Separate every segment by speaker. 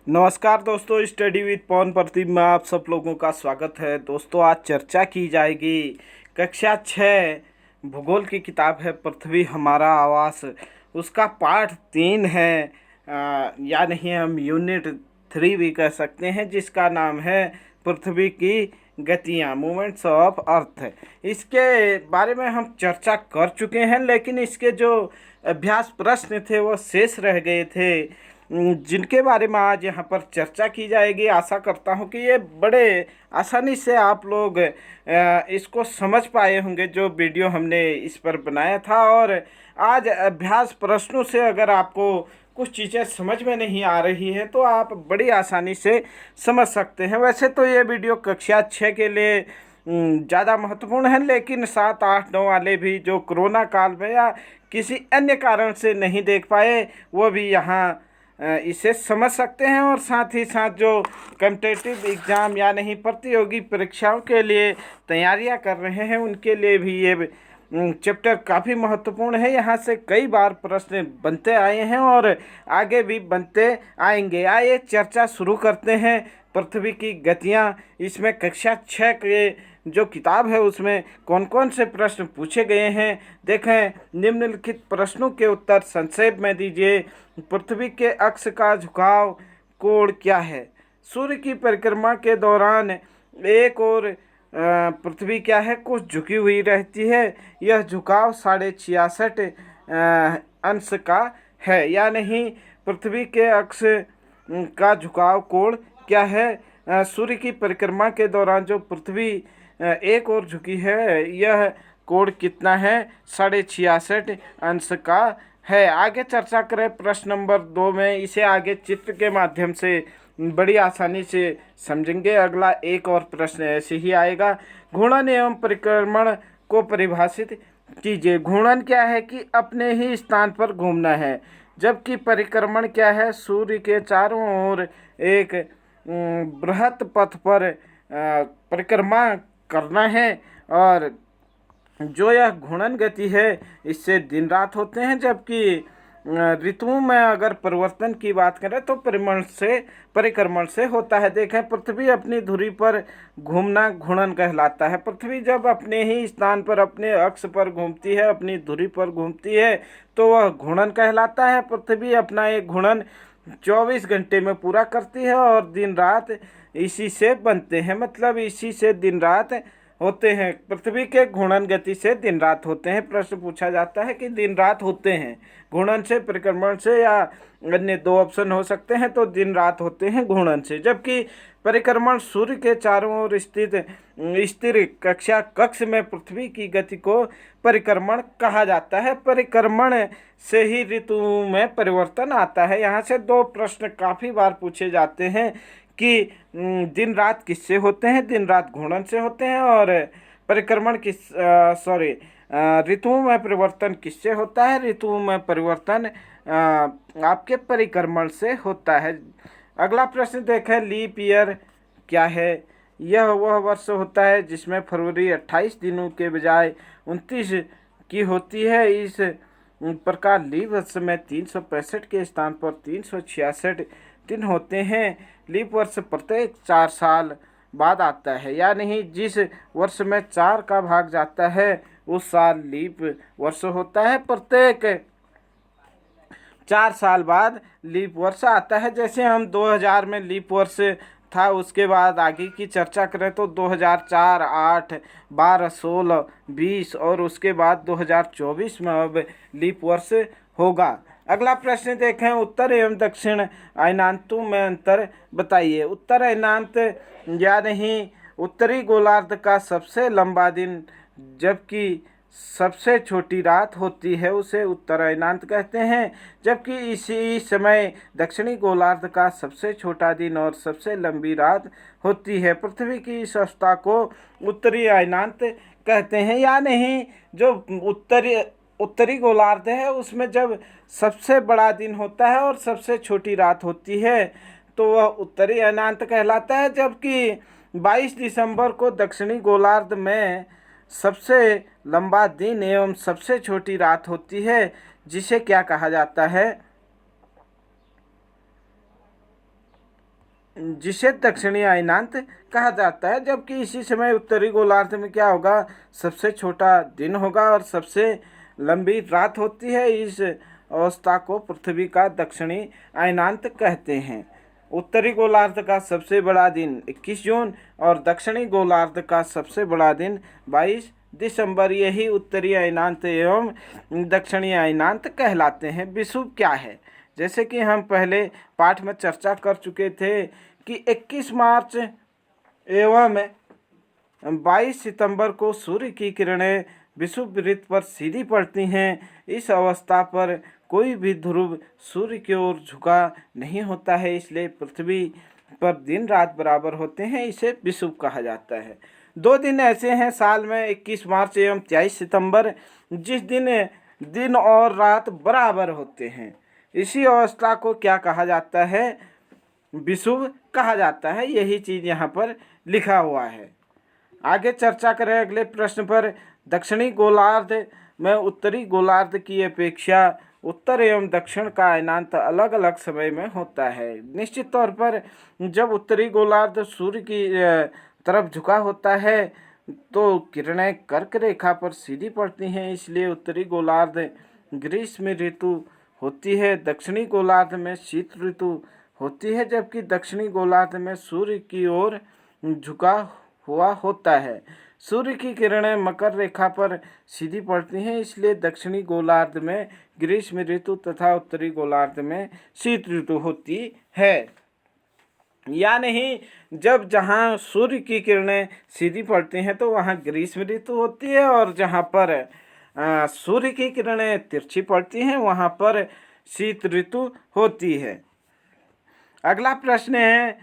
Speaker 1: नमस्कार दोस्तों, study with पवन प्रदीप में आप सब लोगों का स्वागत है। दोस्तों, आज चर्चा की जाएगी कक्षा 6 भूगोल की किताब है पृथ्वी हमारा आवास, उसका पाठ 3 है। या नहीं, हम यूनिट 3 भी कह सकते हैं, जिसका नाम है पृथ्वी की गतियाँ, मूवमेंट्स ऑफ अर्थ। इसके बारे में हम चर्चा कर चुके हैं, लेकिन इसके जो अभ्यास प्रश्न थे वो शेष रह गए थे, जिनके बारे में आज यहाँ पर चर्चा की जाएगी। आशा करता हूँ कि ये बड़े आसानी से आप लोग इसको समझ पाए होंगे, जो वीडियो हमने इस पर बनाया था। और आज अभ्यास प्रश्नों से अगर आपको कुछ चीज़ें समझ में नहीं आ रही है तो आप बड़ी आसानी से समझ सकते हैं। वैसे तो ये वीडियो कक्षा 6 के लिए ज़्यादा महत्वपूर्ण है, लेकिन 7, 8, 9 वाले भी जो कोरोना काल में या किसी अन्य कारण से नहीं देख पाए, वो भी यहाँ इसे समझ सकते हैं। और साथ ही साथ जो कॉम्पिटिटिव एग्ज़ाम या नहीं प्रतियोगी परीक्षाओं के लिए तैयारियां कर रहे हैं, उनके लिए भी ये चैप्टर काफ़ी महत्वपूर्ण है। यहाँ से कई बार प्रश्न बनते आए हैं और आगे भी बनते आएंगे। आइए चर्चा शुरू करते हैं। पृथ्वी की गतियाँ, इसमें कक्षा 6 के जो किताब है उसमें कौन कौन से प्रश्न पूछे गए हैं, देखें। निम्नलिखित प्रश्नों के उत्तर संक्षेप में दीजिए। पृथ्वी के अक्ष का झुकाव कोण क्या है? सूर्य की परिक्रमा के दौरान एक और पृथ्वी क्या है, कुछ झुकी हुई रहती है। यह झुकाव 66.5 अंश का है या नहीं। पृथ्वी के अक्ष का झुकाव कोण क्या है? सूर्य की परिक्रमा के दौरान जो पृथ्वी एक और झुकी है, यह कोण कितना है? 66.5 अंश का है। आगे चर्चा करें प्रश्न नंबर 2 में। इसे आगे चित्र के माध्यम से बड़ी आसानी से समझेंगे। अगला एक और प्रश्न ऐसे ही आएगा। घूर्णन एवं परिक्रमण को परिभाषित कीजिए। घूर्णन क्या है कि अपने ही स्थान पर घूमना है, जबकि परिक्रमण क्या है? सूर्य के चारों ओर एक बृहत पथ पर परिक्रमा करना है। और जो यह घूर्णन गति है, इससे दिन रात होते हैं, जबकि ऋतुओं में अगर परिवर्तन की बात करें तो परिक्रमण से होता है। देखें, पृथ्वी अपनी धुरी पर घूमना घूर्णन कहलाता है। पृथ्वी जब अपने ही स्थान पर अपने अक्ष पर घूमती है, अपनी धुरी पर घूमती है, तो वह घूर्णन कहलाता है। पृथ्वी अपना एक घूर्णन 24 घंटे में पूरा करती है और दिन रात इसी से बनते हैं, मतलब इसी से दिन रात होते हैं। पृथ्वी के घूर्णन गति से दिन रात होते हैं। प्रश्न पूछा जाता है कि दिन रात होते हैं घूर्णन से, परिक्रमण से, या अन्य 2 ऑप्शन हो सकते हैं। तो दिन रात होते हैं घूर्णन से, जबकि परिक्रमण सूर्य के चारों ओर स्थित स्थिर कक्ष में पृथ्वी की गति को परिक्रमण कहा जाता है। परिक्रमण से ही ऋतुओं में परिवर्तन आता है। यहाँ से 2 प्रश्न काफ़ी बार पूछे जाते हैं कि दिन रात किससे होते हैं? दिन रात घूर्णन से होते हैं। और परिक्रमण ऋतुओं में परिवर्तन किससे होता है? ऋतुओं में परिवर्तन आपके परिक्रमण से होता है। अगला प्रश्न देखें। लीप ईयर क्या है? यह वह वर्ष होता है जिसमें फरवरी 28 दिनों के बजाय 29 की होती है। इस प्रकार लीप वर्ष में 365 के स्थान पर 366 दिन होते हैं। लीप वर्ष प्रत्येक 4 साल बाद आता है या नहीं। जिस वर्ष में 4 का भाग जाता है उस साल लीप वर्ष होता है। प्रत्येक 4 साल बाद लीप वर्ष आता है। जैसे हम 2000 में लीप वर्ष था, उसके बाद आगे की चर्चा करें तो 2004, 8, 12, 16, 20 और उसके बाद 2024 में अब लीप वर्ष होगा। अगला प्रश्न देखें। उत्तर एवं दक्षिण अयनांतों में अंतर बताइए। उत्तर अयनांत या नहीं उत्तरी गोलार्ध का सबसे लंबा दिन जबकि सबसे छोटी रात होती है, उसे उत्तर अयनांत कहते हैं। जबकि इसी समय दक्षिणी गोलार्ध का सबसे छोटा दिन और सबसे लंबी रात होती है। पृथ्वी की इस अवस्था को उत्तरी अयनांत कहते हैं या नहीं। जो उत्तरी गोलार्ध है उसमें जब सबसे बड़ा दिन होता है और सबसे छोटी रात होती है तो वह उत्तरी अयनांत कहलाता है। जबकि 22 दिसंबर को दक्षिणी गोलार्ध में सबसे लंबा दिन एवं सबसे छोटी रात होती है, जिसे क्या कहा जाता है? जिसे दक्षिणी अयनांत कहा जाता है। जबकि इसी समय उत्तरी गोलार्ध में क्या होगा, सबसे छोटा दिन होगा और सबसे लंबी रात होती है। इस अवस्था को पृथ्वी का दक्षिणी अयनांत कहते हैं। उत्तरी गोलार्ध का सबसे बड़ा दिन 21 जून और दक्षिणी गोलार्ध का सबसे बड़ा दिन 22 दिसंबर, यही उत्तरी अयनांत एवं दक्षिणी अयनांत कहलाते हैं। विषुव क्या है? जैसे कि हम पहले पाठ में चर्चा कर चुके थे कि 21 मार्च एवं 22 सितंबर को सूर्य की किरणें विषुववृत्त पर सीधी पड़ती हैं। इस अवस्था पर कोई भी ध्रुव सूर्य की ओर झुका नहीं होता है, इसलिए पृथ्वी पर दिन रात बराबर होते हैं। इसे विषुव कहा जाता है। 2 दिन ऐसे हैं साल में, 21 मार्च एवं 23 सितंबर, जिस दिन दिन और रात बराबर होते हैं। इसी अवस्था को क्या कहा जाता है? विषुव कहा जाता है। यही चीज़ यहाँ पर लिखा हुआ है। आगे चर्चा करें अगले प्रश्न पर। दक्षिणी गोलार्ध में उत्तरी गोलार्ध की अपेक्षा उत्तर एवं दक्षिण का अयनांत अलग अलग समय में होता है। निश्चित तौर पर जब उत्तरी गोलार्ध सूर्य की तरफ झुका होता है तो किरणें कर्क रेखा पर सीधी पड़ती हैं, इसलिए उत्तरी गोलार्ध ग्रीष्म ऋतु होती है। दक्षिणी गोलार्ध में शीत ऋतु होती है, जबकि दक्षिणी गोलार्ध में सूर्य की ओर झुका हुआ होता है। सूर्य की किरणें मकर रेखा पर सीधी पड़ती हैं, इसलिए दक्षिणी गोलार्ध में ग्रीष्म ऋतु तथा उत्तरी गोलार्ध में शीत ऋतु होती है। या नहीं, जब जहाँ सूर्य की किरणें सीधी पड़ती हैं तो वहाँ ग्रीष्म ऋतु होती है, और जहाँ पर सूर्य की किरणें तिरछी पड़ती हैं वहाँ पर शीत ऋतु होती है। अगला प्रश्न है,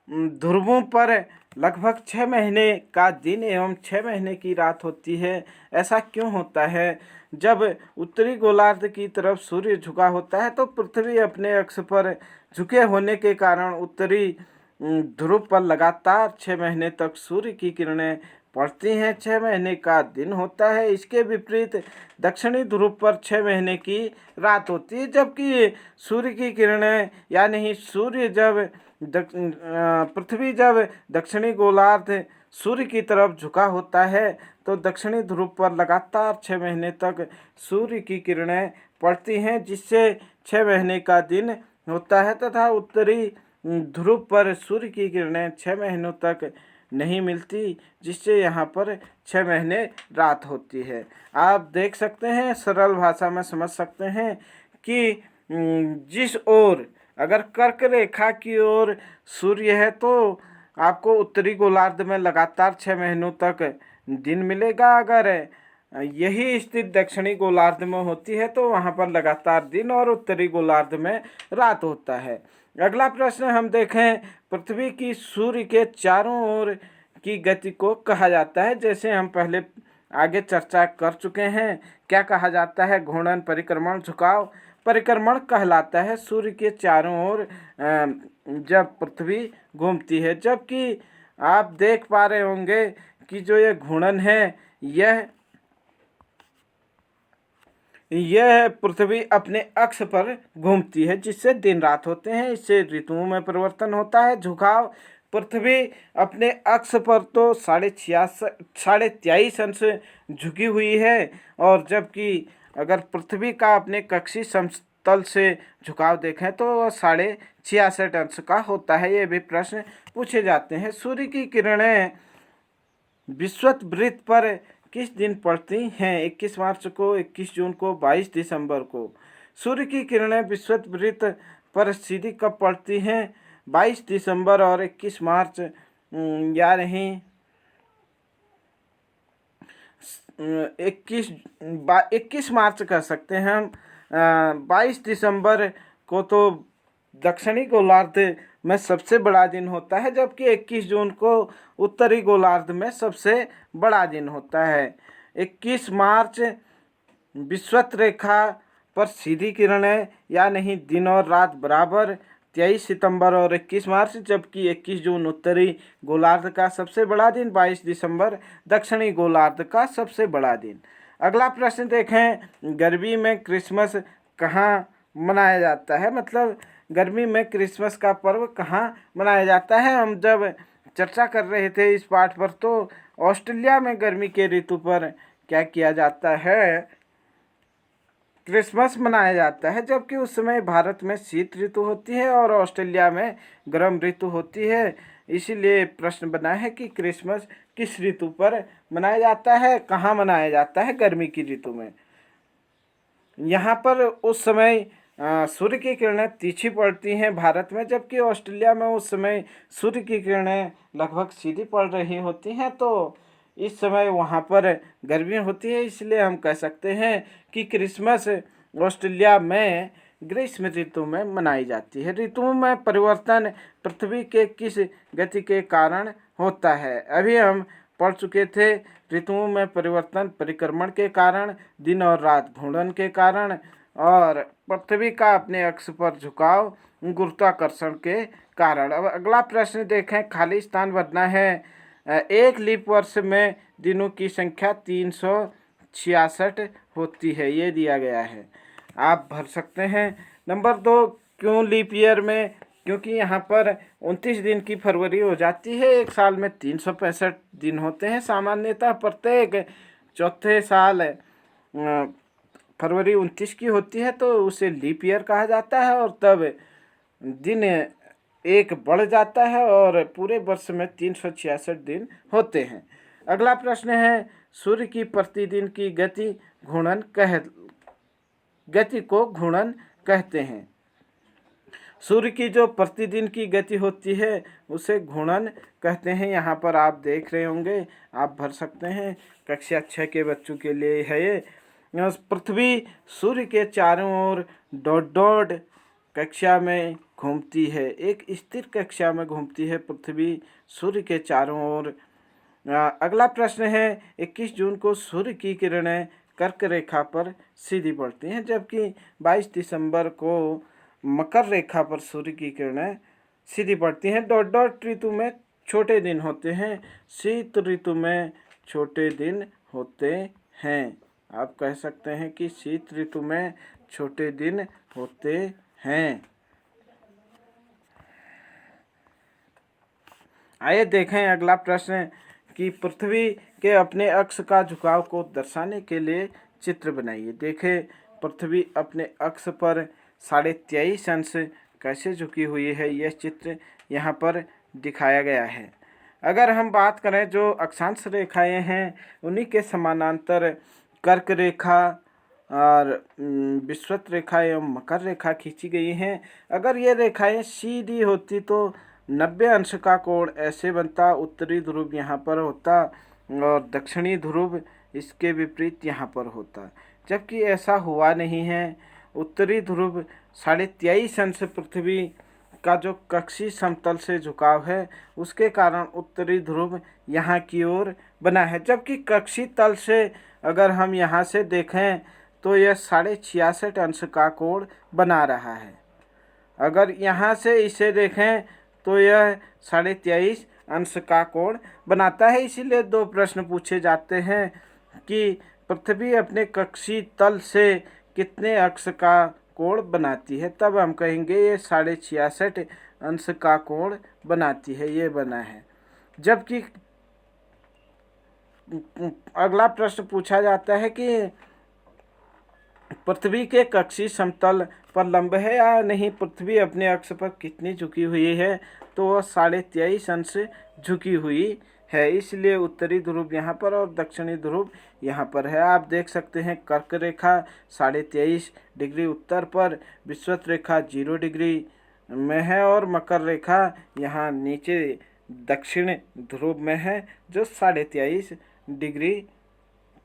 Speaker 1: ध्रुवों पर लगभग 6 महीने का दिन एवं 6 महीने की रात होती है। ऐसा क्यों होता है? जब उत्तरी गोलार्ध की तरफ सूर्य झुका होता है तो पृथ्वी अपने अक्ष पर झुके होने के कारण उत्तरी ध्रुव पर लगातार 6 महीने तक सूर्य की किरणें पड़ती हैं। 6 महीने का दिन होता है। इसके विपरीत दक्षिणी ध्रुव पर 6 महीने की रात होती है, जबकि सूर्य की किरणें यानी सूर्य जब पृथ्वी जब दक्षिणी गोलार्ध सूर्य की तरफ झुका होता है तो दक्षिणी ध्रुव पर लगातार 6 महीने तक सूर्य की किरणें पड़ती हैं, जिससे 6 महीने का दिन होता है, तथा उत्तरी ध्रुव पर सूर्य की किरणें 6 महीनों तक नहीं मिलती, जिससे यहाँ पर 6 महीने रात होती है। आप देख सकते हैं, सरल भाषा में समझ सकते हैं कि जिस ओर अगर कर्क रेखा की ओर सूर्य है तो आपको उत्तरी गोलार्ध में लगातार 6 महीनों तक दिन मिलेगा। अगर यही स्थिति दक्षिणी गोलार्ध में होती है तो वहाँ पर लगातार दिन और उत्तरी गोलार्ध में रात होता है। अगला प्रश्न हम देखें, पृथ्वी की सूर्य के चारों ओर की गति को कहा जाता है। जैसे हम पहले आगे चर्चा कर चुके हैं, क्या कहा जाता है? घूर्णन, परिक्रमण, झुकाव। परिक्रमण कहलाता है सूर्य के चारों ओर जब पृथ्वी घूमती है। जबकि आप देख पा रहे होंगे कि जो ये घूर्णन है यह पृथ्वी अपने अक्ष पर घूमती है, जिससे दिन रात होते हैं। इससे ऋतुओं में परिवर्तन होता है। झुकाव, पृथ्वी अपने अक्ष पर तो 23.5 अंश झुकी हुई है, और जबकि अगर पृथ्वी का अपने कक्षीय समतल से झुकाव देखें तो वह 66.5 अंश का होता है। ये भी प्रश्न पूछे जाते हैं। सूर्य की किरणें विषुववृत्त पर किस दिन पड़ती हैं? 21 मार्च को, 21 जून को, 22 दिसंबर को। सूर्य की किरणें विषुववृत्त पर सीधी कब पड़ती हैं? 22 दिसंबर और 21 मार्च, या नहीं 21 मार्च कह सकते हैं हम। 22 दिसंबर को तो दक्षिणी गोलार्ध में सबसे बड़ा दिन होता है, जबकि 21 जून को उत्तरी गोलार्ध में सबसे बड़ा दिन होता है। 21 मार्च विषुवत रेखा पर सीधी किरणें या नहीं दिन और रात बराबर। 23 सितंबर और 21 मार्च, जबकि 21 जून उत्तरी गोलार्ध का सबसे बड़ा दिन, 22 दिसंबर दक्षिणी गोलार्ध का सबसे बड़ा दिन। अगला प्रश्न देखें, गर्मी में क्रिसमस कहाँ मनाया जाता है? मतलब गर्मी में क्रिसमस का पर्व कहाँ मनाया जाता है। हम जब चर्चा कर रहे थे इस पाठ पर तो ऑस्ट्रेलिया में गर्मी के ऋतु पर क्या किया जाता है, क्रिसमस मनाया जाता है, जबकि उस समय भारत में शीत ऋतु होती है और ऑस्ट्रेलिया में गर्म ऋतु होती है। इसीलिए प्रश्न बना है कि क्रिसमस किस ऋतु पर मनाया जाता है, कहाँ मनाया जाता है, गर्मी की ऋतु में। यहाँ पर उस समय सूर्य की किरणें तीखी पड़ती हैं भारत में, जबकि ऑस्ट्रेलिया में उस समय सूर्य की किरणें लगभग सीधी पड़ रही होती हैं, तो इस समय वहाँ पर गर्मी होती है। इसलिए हम कह सकते हैं कि क्रिसमस ऑस्ट्रेलिया में ग्रीष्म ऋतु में मनाई जाती है। ऋतुओं में परिवर्तन पृथ्वी के किस गति के कारण होता है। अभी हम पढ़ चुके थे, ऋतुओं में परिवर्तन परिक्रमण के कारण, दिन और रात घूर्णन के कारण, और पृथ्वी का अपने अक्ष पर झुकाव गुरुत्वाकर्षण के कारण। अब अगला प्रश्न देखें, खाली स्थान भरना है। एक लीप वर्ष में दिनों की संख्या 366 होती है, ये दिया गया है, आप भर सकते हैं। नंबर 2, क्यों लीप ईयर में, क्योंकि यहाँ पर 29 दिन की फरवरी हो जाती है। एक साल में 365 दिन होते हैं। सामान्यतः प्रत्येक चौथे साल फरवरी 29 की होती है, तो उसे लीप ईयर कहा जाता है, और तब दिन एक बढ़ जाता है और पूरे वर्ष में 366 दिन होते हैं। अगला प्रश्न है, सूर्य की प्रतिदिन की गति को घूर्णन कहते हैं। सूर्य की जो प्रतिदिन की गति होती है उसे घूर्णन कहते हैं। यहाँ पर आप देख रहे होंगे, आप भर सकते हैं, कक्षा 6 के बच्चों के लिए है ये। पृथ्वी सूर्य के चारों ओर डॉट डॉट कक्षा में घूमती है। एक स्थिर कक्षा में घूमती है पृथ्वी सूर्य के चारों ओर। अगला प्रश्न है, 21 जून को सूर्य की किरणें कर्क रेखा पर सीधी पड़ती हैं, जबकि 22 दिसंबर को मकर रेखा पर सूर्य की किरणें सीधी पड़ती हैं। डॉट डॉट ऋतु में छोटे दिन होते हैं, शीत ऋतु में छोटे दिन होते हैं। आप कह सकते हैं कि शीत ऋतु में छोटे दिन होते हैं। आइए देखें अगला प्रश्न कि पृथ्वी के अपने अक्ष का झुकाव को दर्शाने के लिए चित्र बनाइए। देखें, पृथ्वी अपने अक्ष पर 23.5 अंश कैसे झुकी हुई है, यह चित्र यहाँ पर दिखाया गया है। अगर हम बात करें जो अक्षांश रेखाएं हैं उन्हीं के समानांतर कर्क रेखा और विषुवत रेखा एवं मकर रेखा खींची गई हैं। अगर ये रेखाएं सीधी होती तो 90 अंश का कोण ऐसे बनता, उत्तरी ध्रुव यहाँ पर होता और दक्षिणी ध्रुव इसके विपरीत यहाँ पर होता, जबकि ऐसा हुआ नहीं है। उत्तरी ध्रुव 23.5 अंश पृथ्वी का जो कक्षीय समतल से झुकाव है उसके कारण उत्तरी ध्रुव यहाँ की ओर बना है, जबकि कक्षीय तल से अगर हम यहाँ से देखें तो यह 66.5 अंश का कोण बना रहा है। अगर यहाँ से इसे देखें तो यह 23.5 अंश का कोण बनाता है। इसीलिए दो प्रश्न पूछे जाते हैं कि पृथ्वी अपने कक्षीय तल से कितने अंश का कोण बनाती है, तब हम कहेंगे ये 66.5 अंश का कोण बनाती है, ये बना है। जबकि अगला प्रश्न पूछा जाता है कि पृथ्वी के कक्षीय समतल पर लंब है या नहीं, पृथ्वी अपने अक्ष पर कितनी झुकी हुई है, तो वह 23.5 अंश झुकी हुई है। इसलिए उत्तरी ध्रुव यहाँ पर और दक्षिणी ध्रुव यहाँ पर है। आप देख सकते हैं कर्क रेखा 23.5 डिग्री उत्तर पर, विषुवत रेखा 0 डिग्री में है और मकर रेखा यहाँ नीचे दक्षिण ध्रुव में है जो 23.5 डिग्री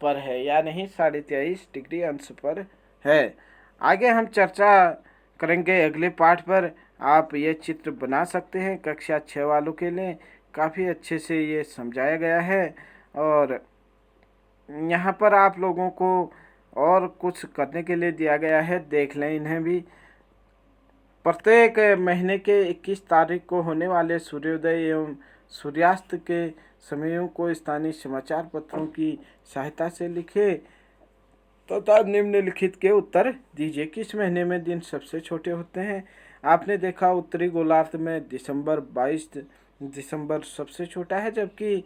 Speaker 1: पर है, या नहीं 23.5 डिग्री अंश पर है। आगे हम चर्चा करेंगे अगले पाठ पर। आप ये चित्र बना सकते हैं, कक्षा 6 वालों के लिए काफ़ी अच्छे से ये समझाया गया है, और यहाँ पर आप लोगों को और कुछ करने के लिए दिया गया है, देख लें इन्हें भी। प्रत्येक महीने के 21 तारीख को होने वाले सूर्योदय एवं सूर्यास्त के समयों को स्थानीय समाचार पत्रों की सहायता से लिखे तथा निम्नलिखित के उत्तर दीजिए। किस महीने में दिन सबसे छोटे होते हैं? आपने देखा उत्तरी गोलार्ध में दिसंबर 22 दिसंबर सबसे छोटा है, जबकि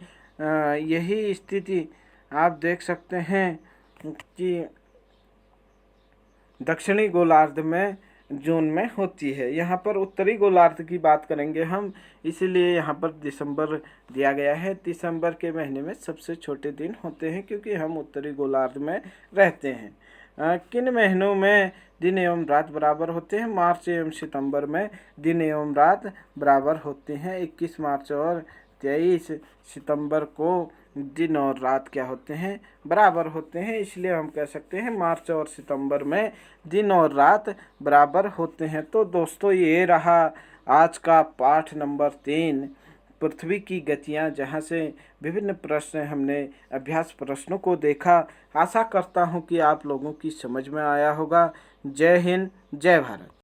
Speaker 1: यही स्थिति आप देख सकते हैं कि दक्षिणी गोलार्ध में जून में होती है। यहाँ पर उत्तरी गोलार्ध की बात करेंगे हम, इसीलिए यहाँ पर दिसंबर दिया गया है। दिसंबर के महीने में सबसे छोटे दिन होते हैं क्योंकि हम उत्तरी गोलार्ध में रहते हैं। किन महीनों में दिन एवं रात बराबर होते हैं? मार्च एवं सितंबर में दिन एवं रात बराबर होते हैं। 21 मार्च और 23 सितंबर को दिन और रात क्या होते हैं? बराबर होते हैं। इसलिए हम कह सकते हैं मार्च और सितंबर में दिन और रात बराबर होते हैं। तो दोस्तों, ये रहा आज का पाठ नंबर 3, पृथ्वी की गतियाँ, जहाँ से विभिन्न प्रश्न हमने अभ्यास प्रश्नों को देखा। आशा करता हूँ कि आप लोगों की समझ में आया होगा। जय हिंद, जय भारत।